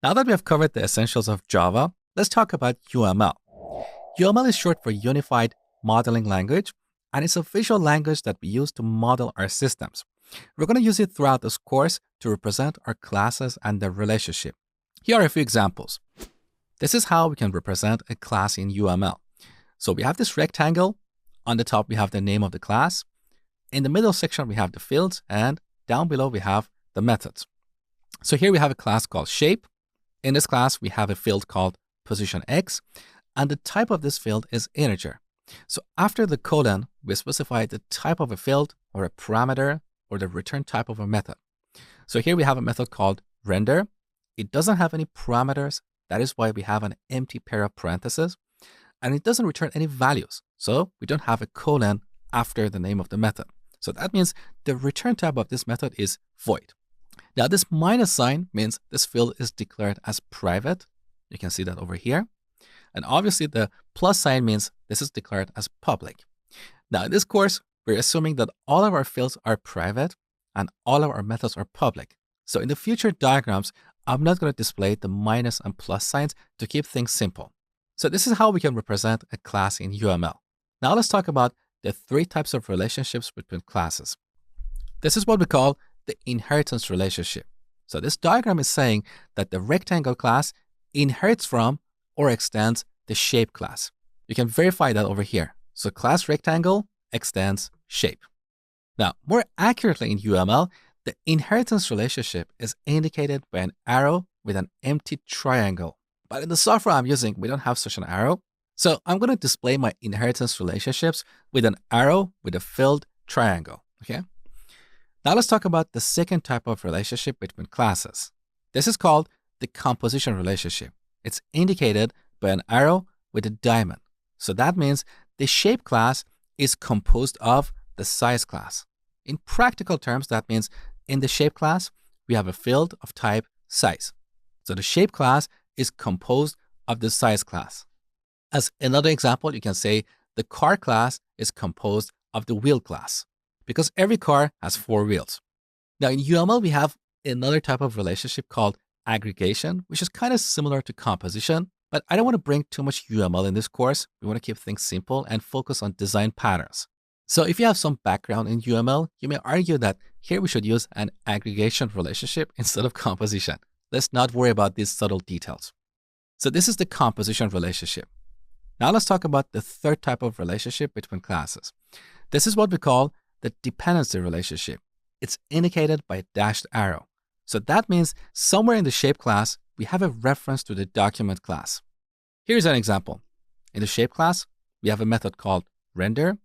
Now that we have covered the essentials of Java, let's talk about UML. UML is short for Unified Modeling Language, and it's a visual language that we use to model our systems. We're going to use it throughout this course to represent our classes and their relationship. Here are a few examples. This is how we can represent a class in UML. So we have this rectangle. On the top, we have the name of the class. In the middle section, we have the fields, and down below, we have the methods. So here we have a class called shape. In this class, we have a field called position x, and the type of this field is integer. So after the colon, we specify the type of a field or a parameter or the return type of a method. So here we have a method called render. It doesn't have any parameters. That is why we have an empty pair of parentheses, and it doesn't return any values. So we don't have a colon after the name of the method. So that means the return type of this method is void. Now this minus sign means this field is declared as private. You can see that over here. And obviously the plus sign means this is declared as public. Now in this course, we're assuming that all of our fields are private and all of our methods are public. So in the future diagrams, I'm not going to display the minus and plus signs to keep things simple. So this is how we can represent a class in UML. Now let's talk about the three types of relationships between classes. This is what we call the inheritance relationship. So this diagram is saying that the rectangle class inherits from or extends the shape class. You can verify that over here. So class rectangle extends shape. Now, more accurately in UML, the inheritance relationship is indicated by an arrow with an empty triangle. But in the software I'm using, we don't have such an arrow. So I'm going to display my inheritance relationships with an arrow with a filled triangle. Okay. Now let's talk about the second type of relationship between classes. This is called the composition relationship. It's indicated by an arrow with a diamond. So that means the shape class is composed of the size class. In practical terms, that means in the shape class, we have a field of type size. So the shape class is composed of the size class. As another example, you can say the car class is composed of the wheel class, because every car has 4 wheels. Now in UML, we have another type of relationship called aggregation, which is kind of similar to composition, but I don't want to bring too much UML in this course. We want to keep things simple and focus on design patterns. So if you have some background in UML, you may argue that here we should use an aggregation relationship instead of composition. Let's not worry about these subtle details. So this is the composition relationship. Now let's talk about the third type of relationship between classes. This is what we call the dependency relationship. It's indicated by a dashed arrow. So that means somewhere in the shape class, we have a reference to the document class. Here's an example. In the shape class, we have a method called render,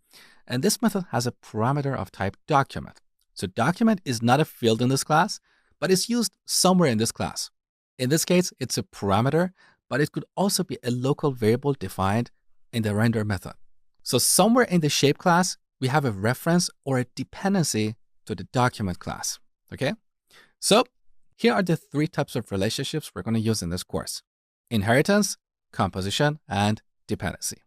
and this method has a parameter of type document. So document is not a field in this class, but it's used somewhere in this class. In this case, it's a parameter, but it could also be a local variable defined in the render method. So somewhere in the shape class, we have a reference or a dependency to the document class. Okay? So here are the three types of relationships we're going to use in this course: inheritance, composition, and dependency.